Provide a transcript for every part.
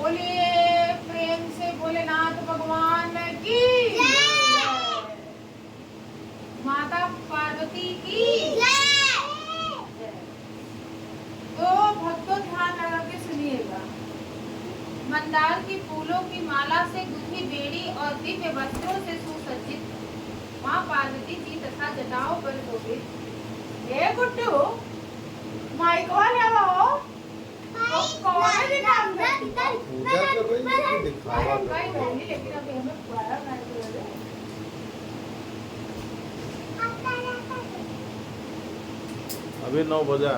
बोलिए प्रेम से भोलेनाथ भगवान की जय। माता पार्वती की जय। तो भक्तों ध्यान लगा के सुनिएगा। मंदार की फूलों की माला से गुंथी बेड़ी और दिव्य वस्त्रों से सुसज्जित माँ पार्वती जी तथा जटाओं पर शोभित। ये गुड्डू माइक वाले हो पूजा कर रही है दिखावा कर रही है। लेकिन अभी हमें पूरा अभी 9 बजा,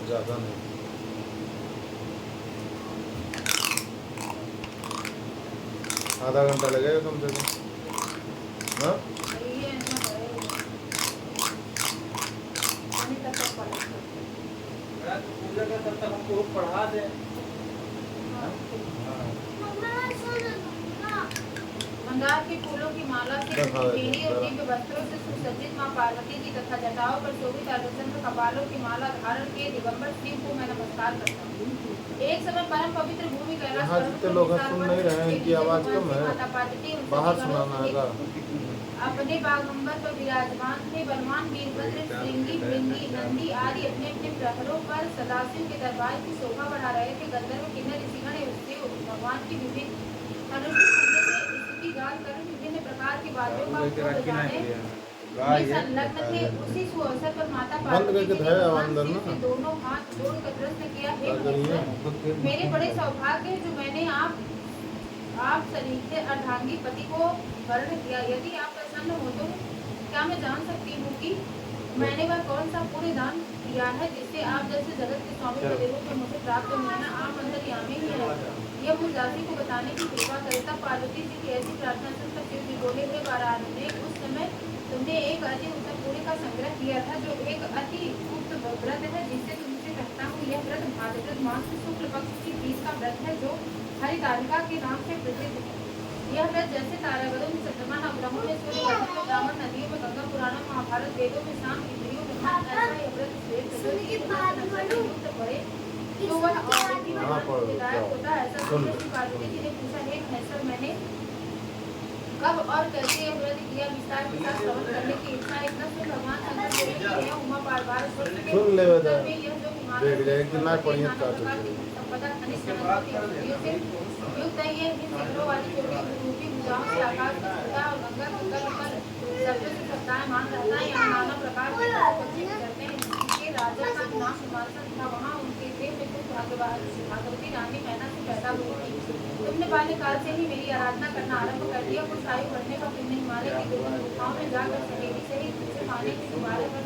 ज़्यादा नहीं। आधा घंटा लगेगा कम से कम। हाँ पूजा का तब तक हमको पढ़ा दे। मंदार के फूलों की माला से बेड़ी और दिव्य वस्त्रों से सुसज्जित माँ पार्वती जी तथा जटाओं पर शोभित अर्धचंद्र कपालों की माला धारण किए दिगंबर शिव को मैं नमस्कार करता हूँ। एक समय परम पवित्र भूमि कैलाश जितने लोग सुन नहीं रहे हैं, इनकी आवाज कम है, बाहर सुनाना है। अपने बागंबर पर विराजमान थे। बलवान वीरभद्र, श्रृंगी, भृंगी, नंदी आदि अपने अपने प्रहरों पर सदाशिव के दरबार की शोभा बढ़ा रहे थे। गंधर्व, किन्नर, ऋषिगण भगवान की विभिन्न स्तुति गान कर विभिन्न प्रकार के वाद्यों का बजाने में संलग्न थे। उसी सुअवसर पर माता पार्वती जी ने भगवान शिव से दोनों हाथ जोड़कर प्रश्न किया, हे महेश्वर, मेरे बड़े सौभाग्य है जो मैंने आप सरीखे अर्धांगी पति को वर्ण किया। यदि आप प्रसन्न हो तो क्या मैं जान सकती हूँ कि मैंने वह कौन सा पुण्य दान किया है जिससे आप जैसे जगत के स्वामी के रूप में मुझे प्राप्त हुआ है। आप अंतर्यामी ही है, यह मुझ दासी को बताने की कृपा करे। तब पार्वती जी की ऐसी प्रार्थना सुनकर शिव जी बोले, हुए वाराणसी, उस समय तुमने एक अति उत्तम पुण्य का संग्रह किया था जो एक अति गुप्त व्रत है जिससे तुमसे कहता हूँ। यह व्रत भाद्रपद मास शुक्ल पक्ष की 30 का व्रत है जो हरितालिका के नाम से प्रसिद्ध है। यह व्रत जैसे तारागणों में चंद्रमा, नवग्रहों में सूर्य, ब्राह्मण, नदियों में गंगा, पुराणों, महाभारत, वेदों में शाम, इंद्रियों में ऐसा यह व्रत श्रेष्ठ पड़े तो वह और भी विधायक होता है। ऐसा सुनकर पार्वती जी ने पूछा, हे महेश्वर, मैंने कब और कैसे यह व्रत किया? विस्तार के साथ श्रवण करने की इच्छा। इतना सुन भगवान शंकर बोले कि यह उमा बार सुन ले बता देख जाए कि ना पढ़िए का संपदा खनिज से युक्त है। ये शिखरों वाली छोटी रूपी भुजाओं से आकाश की सत्ता और गंगा कर शब्दों से सत्ताएं मान रहता है। यहाँ नाना प्रकार के पक्षी करते हैं। जिसके राजा का नाम हिमाचल था, वहाँ उनके देव में कुछ भागवती रानी मैना से पैदा हुई थी। तुमने बाल्यकाल से ही मेरी आराधना करना आरंभ कर दिया। कुछ आयु बढ़ने का पुण्य हिमालय की दुर्गम गुफाओं में जाकर सहेली से ही तुझसे पाने के तुम्हारे पर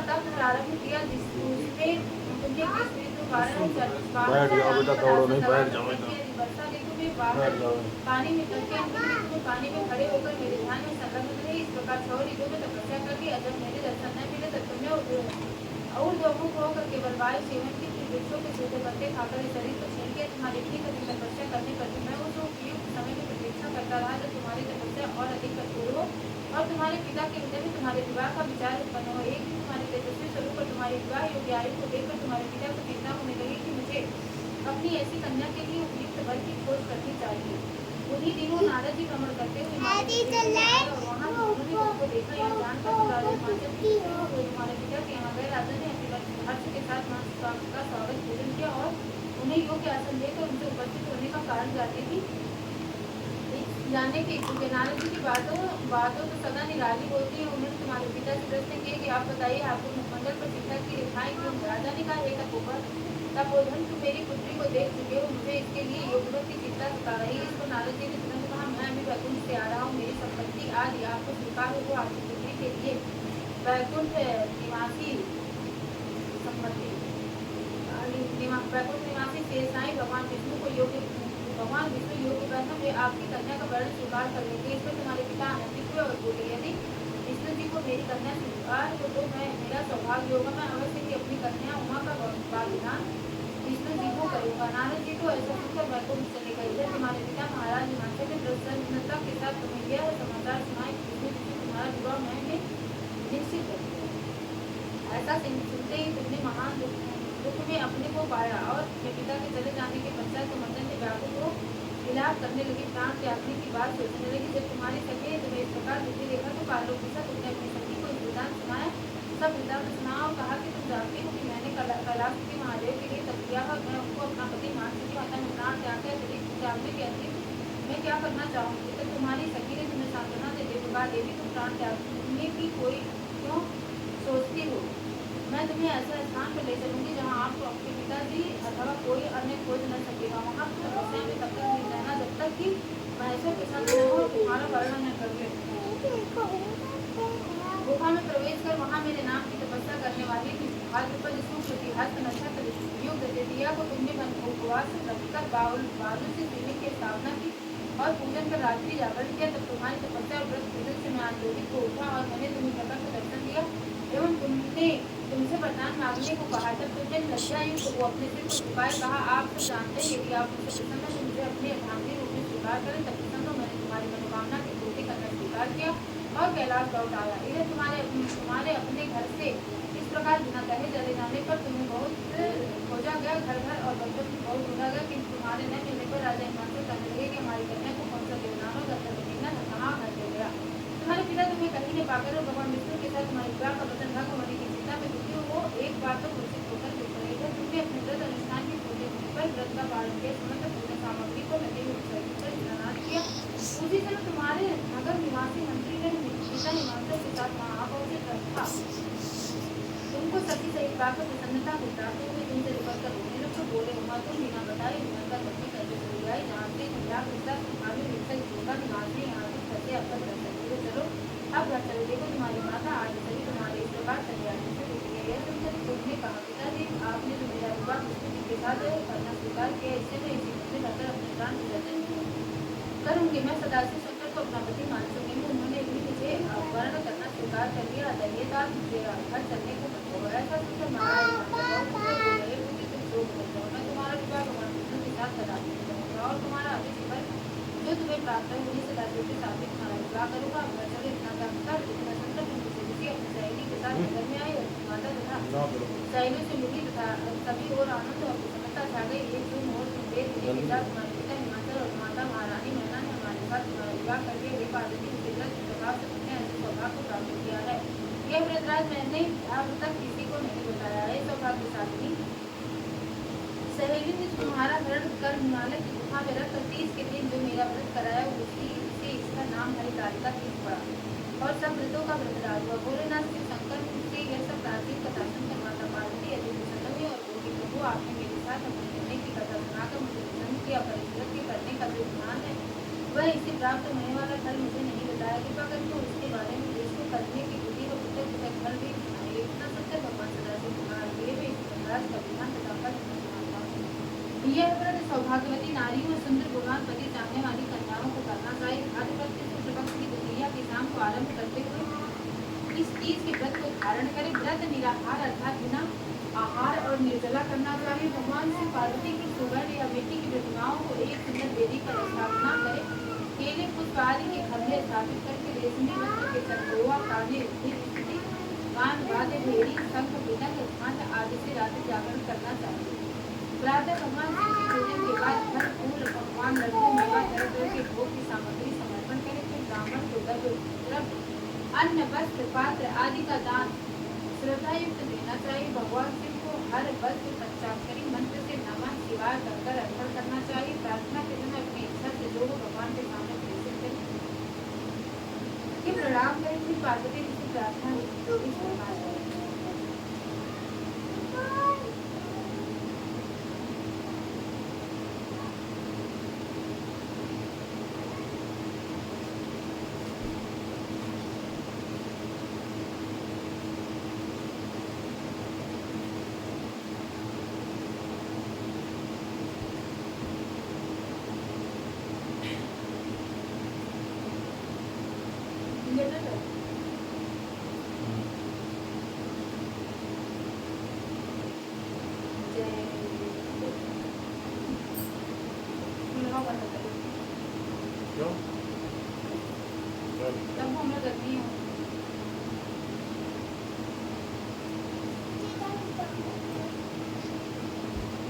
तक प्रारंभ किया जिसमें तुमने किस ऋतु कारण बैठ जाओ बेटा, दौड़ो नहीं, बैठ जाओ वर्षा ऋतु में बाहर पानी में करके पानी में खड़े होकर मेरे ध्यान में संलग्न रहे। इस प्रकार 6 ऋतु में तपस्या कर ली। जब मेरे दर्शन न मिले तब तुमने ऊर्ध्वमुख होकर केवल वायु सेवन की वृक्षों के छोटे पत्ते खाकर शरीर को छीन के तुम्हारी इतनी कठिन तपस्या करने पर मैं उस उपयुक्त समय की प्रतीक्षा करता रहा जब तुम्हारी तपस्या और अधिक कठोर हो और तुम्हारे पिता के हृदय में तुम्हारे विवाह का विचार उत्पन्न हो। एक दिन तुम्हारे तेजस्वी स्वरूप और तुम्हारी विवाह योग्य आयु को देखकर तुम्हारे पिता को चिंता होने लगी कि मुझे अपनी ऐसी कन्या के लिए उपयुक्त वर की खोज करनी चाहिए। उन्हीं दिनों नारद जी भ्रमण करते हुए वहाँ को देखा। यह जानकर तुम्हारे पिता के यहाँ गए। राजा ने हर्ष के साथ का स्वागत पूजन किया और उन्हें योग्य आसन देकर उनसे उपस्थित होने का कारण जानने के इच्छुक है। नारद जी की बातों तो सदा निराली होती है। उन्होंने तुम्हारे पिता से प्रश्न किए कि आप बताइए, आपको मुखमंडल पर चिंता की रेखाएं क्यों? राजा ने कहा, हे तपोधन, तुम मेरी पुत्री को देख चुके हो, मुझे इसके लिए योगवत की चिंता सता रही है। इसको नारद जी ने तुरंत कहा, मैं अभी वैकुंठ से आ रहा हूँ। मेरी संपत्ति आदि आपको स्वीकार हो आपकी पुत्री के लिए वैकुंठ निवासी संपत्ति वैकुंठ निवासी शेषनाग भगवान विष्णु योग्य ब्रह्म वे आपकी कन्या का वर्ण स्वीकार कर लेंगे। इसमें तुम्हारे पिता आनंदित हुए और बोले, यदि विष्णु जी को मेरी कन्या स्वीकार हो तो मेरा सौभाग्य होगा। मैं अवश्य ही अपनी कन्या उमा का बलिदान विष्णु जी को करूँगा। नारद जी को ऐसा सुनकर वैकुंठ चले गए। इधर तुम्हारे पिता महाराज हिमाचल में प्रसन्नता के साथ तुम्हें यह समाचार सुनाए कि विष्णु जी से तुम्हारा विवाह मैंने निश्चित कर दिया। ऐसा सुनते ही तुमने महान दुख में अपने को को पाया और अपने पिता के चले जाने के पश्चात कुंवर्तन ने व्याकुल को विलाप करने लगी। प्राण त्यागने की बात सोचने लगी। जब तुम्हारी सखी तुम्हें इस प्रकार दुखी देखा तो कालों के साथ तुमने अपनी सखी को वृतांत सुनाया। सब वृतांत सुना और कहा कि तुम जानती हो कि मैंने कैलाश के महादेव के लिए तप किया है और मैं उनको अपना पति मान चुकी हूँ। मैं प्राण त्याग कर त्यागने के अंतिम मैं क्या करना चाहूँगी। तो तुम्हारी सखी ने तुम्हें सांत्वना देते हुए कहा, देवी तुम प्राण त्यागने की कोई क्यों सोचती हो। मैं तुम्हें ऐसे स्थान पर ले चलूंगी जहाँ आपको आपके पिताजी अथवा कोई अन्य खोज न सकेगा। वहाँ तपस्या में तब तक नहीं रहना जब तक कि महेश्वर के साथ न हो तुम्हारा वर्णन न कर ले। गुफा में प्रवेश कर वहाँ मेरे नाम की तपस्या करने वाली थी। हाथ पर जिसको प्रतिहस्त नक्षत्र युग दिया को तुमने उपवास रखकर बालू से शिवलिंग की स्थापना की और पूजन कर रात्रि जागरण किया। तब तुम्हारी तपस्या और व्रत पूजन से मैं आंदोलित हो उठा और मैंने तुम्हें प्रकट दर्शन दिया एवं तुमने तुमसे वरदान मांगने को कहा। जब तुमने लज्जायुक्त को अपने सिर को झुकाए कहा, आप सब जानते हैं यदि आप मुझसे प्रसन्न हैं तो मुझे अपने अर्धांगिनी रूप में स्वीकार करें। तब प्रसन्न मैंने तुम्हारी मनोकामना की पूर्ति करना स्वीकार किया और कैलाश लौट आया। इधर तुम्हारे अपने घर से इस प्रकार बिना कहे चले जाने पर तुम्हें बहुत खोजा गया, घर घर और बच्चों को बहुत ढूंढा गया, किंतु तुम्हारे न मिलने पर राजा हिमांशु कहने लगे कि हमारी कन्या को कौन सा देवदान और गंधर्व कहाँ घर ले गया। तुम्हारे पिता तुम्हें कहीं ने पाकर और भगवान विष्णु के साथ तुम्हारे विवाह का वचन भंग होने की चिंता में दुखी हो एक बार तो घोषित होकर चुप रहे थे। तुमने अपने व्रत अनुष्ठान की पूरे होने पर व्रत का पालन किया, समस्त पूजन सामग्री को नदी में विसर्जित कर स्नान किया। उसी समय तुम्हारे नगर निवासी मंत्री ने पिता हिमांशु के साथ महापौर था। तुमको सखी सहित पाकर प्रसन्नता को प्राप्त हुई। तुमसे लिपट कर रोने लग तो बोले, उमा तुम बिना बताए विमान का पत्नी कैसे चली आई। जानते मजाक रिश्ता तुम्हारे रिश्ता होगा निवासी यहाँ से फंसे अब तक रह सकते हो। चलो अब घर चलो, देखो तुम्हारी माता आज सभी तुम्हारे इस प्रकार चले आने से रुक गई है। तुमने कहा पिताजी आपने जो मेरा विवाह विष्णु जी के साथ करना स्वीकार किया, इससे मैं इसी में रहकर अपने प्राण विसर्जन करूंगी। मैं सदाशिव शंकर को अपना पति मान चुकी हूँ। उन्होंने भी मुझे वर्ण करना स्वीकार कर लिया। ये बात मुझे घर चलने को मत करो। ऐसा सुनकर महाराज मैं तुम्हारा विवाह भगवान विष्णु के साथ करा दूंगा और तुम्हारा अभिषेक जो तुम्हें प्राप्त है उन्हीं सदाशिव के साथ तुम्हारा विवाह करूंगा। घर चले इतना कर इतना सुनकर तुम मुझे अपनी सहेली के साथ घर में आई और माता तथा सहेलियों से मिली तथा सभी और आनंद और प्रसन्नता छा गई। एक जो मोर तुम देख के साथ तुम्हारे पिता हिमाचल और माता महारानी मैना ने हमारे साथ तुम्हारा विवाह करके हे पार्वती के प्रभाव से तुमने ऐसे सौभाग्य को प्राप्त किया है। यह व्रतराज मैंने अब तक किसी को नहीं बताया है। सौभाग्यशाली सहेली ने तुम्हारा व्रत कर हिमालय की गुफा में रख 30 के दिन जो मेरा व्रत कराया उसी से इसका नाम हरितालिका तीज पड़ा और सब व्रतों का व्रतराज हुआ। भोलेनाथ शिव शंकर से यह सब प्राचीन कथा सुनकर माता पार्वती अति प्रसन्न हुई और बोली, प्रभु आपने मेरे साथ अपने होने की कथा सुनाकर मुझे प्रसन्न किया। परिश्रम के करने का जो ज्ञान है वह इससे प्राप्त होने वाला फल मुझे नहीं बताया। कृपा करके उसके बारे में जिसको करने की बुद्धि और पुस्तक फल भी सुनाइए। इतना सुनकर भगवान सदाशिव कुमार देव इस धर्मराज का विधान तथा फल यह व्रत सौभाग्यवती नारियों और सुंदर गुणवान पति चाहने वाली कन्याओं को करना चाहिए। भाद्रपद के शुक्ल पक्ष की द्वितीया के शाम को आरंभ करते हुए इस तीज के व्रत को धारण करें। व्रत निराहार अर्थात बिना आहार और निर्जला करना चाहिए। भगवान श्री पार्वती की सुवर्ण या मिट्टी की प्रतिमाओं को एक सुंदर वेदी पर स्थापना करें। केले पुष्प आदि के खंभे स्थापित करके रेशमी वस्त्र के चंदोआ काने गान वाद्य भेड़ी शंख मृदंग घंट आदि से रात्रि जागरण करना चाहिए। प्रातः भगवान शिव के पूजन के बाद फल फूल पकवान लड्डू मेवा तरह तरह के भोग की सामग्री समर्पण करें। फिर ब्राह्मण को द्रव्य अन्न वस्त्र पात्र आदि का दान श्रद्धायुक्त देना चाहिए। भगवान शिव को हर वस्त्र पंचाक्षरी मंत्र से नमः शिवाय कहकर अर्पण करना चाहिए। प्रार्थना के समय अपनी इच्छा से जो भगवान के सामने प्रेषित करें कि प्रणाम करें। फिर पार्वती जी से प्रार्थना इस प्रकार है। तब हम लोग करनी है।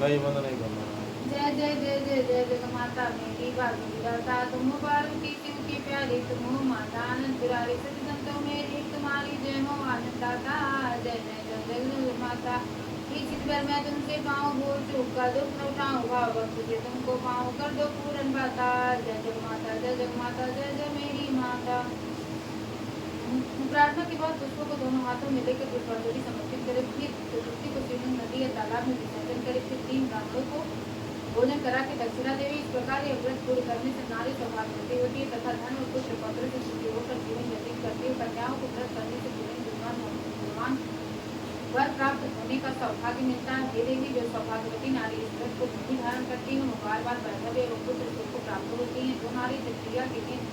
नहीं बंद नहीं करना। जय जय जय जय जय जय माता मेरी भागवती दाता तुम पार्वती शिव की प्यारी तुम हो माता आनंद पुरारी सती संतो मेरी तुम्हारी जय हो आनंद दाता जय जय जय जय जय माता। इस बार मैं तुमसे पाऊँ भूल चूक का दुख न उठाऊँ भाव भक्त से तुमको पाऊँ कर दो पूरन बाता जय जय माता जय जय माता जय जय मेरी माता। प्रार्थना के बाद पुष्पों को दोनों हाथों में लेकर पुष्पांजलि समर्पित करे फिर तुलसी को शिवलिंग नदी या तालाब में विसर्जन करे फिर 3 ब्राह्मणों को भोजन करा के दक्षिणा देवी। इस प्रकार यह व्रत पूर्ण करने से नारी सौभाग्यवती होती है तथा धन और पुत्र पौत्र से सुखी होकर जीवन व्यतीत करती है। कन्याओं को व्रत करने से बुद्धिमान वर प्राप्त होने का सौभाग्य मिलता है। हे देवी जो सौभाग्यवती नारी इस व्रत को नहीं धारण करती है वो बार वैधव्य एवं पुत्र सुख को प्राप्त होती है। जो नारी तृतीया के दिन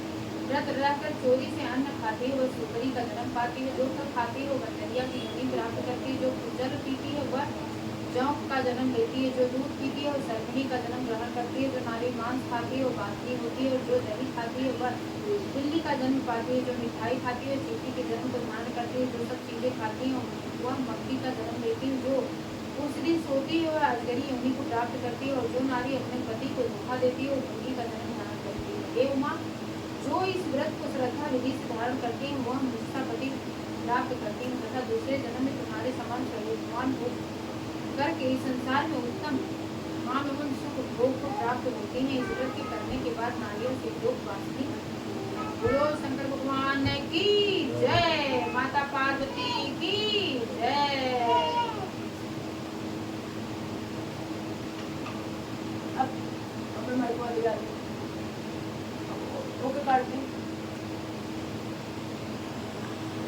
व्रत रहकर चोरी से अन्न खाती है वह सुकरी का जन्म पाती है। जो फल खाती है वो गंदरिया की योनि प्राप्त करती है। जो जल पीती है वह जौंक का जन्म लेती है। जो दूध पीती है वह सर्पिणी का जन्म ग्रहण करती है। जो नारी मांस खाती है वो बांधनी होती है और जो दही खाती है वह बिल्ली का जन्म पाती है। जो मिठाई खाती है चींटी के जन्म को धारण करती है। जो सब चीजें खाती है वह मक्खी का जन्म लेती है। जो उस दिन सोती है वह अजगरी योनि को प्राप्त करती है और जो नारी अपने पति को धोखा देती है वो मुर्गी का जन्म धारण करती है। हे उमा जो इस व्रत को श्रद्धा विधि से धारण करती हैं वह निष्ठा पति प्राप्त करती हैं तथा दूसरे जन्म में तुम्हारे समान सर्वोत्तम हो करके इस संसार में उत्तम मान एवं सुख भोग को प्राप्त होती हैं। इस व्रत के करने के बाद नारियों से लोग वासनी बोलो शंकर भगवान की जय। माता पार्वती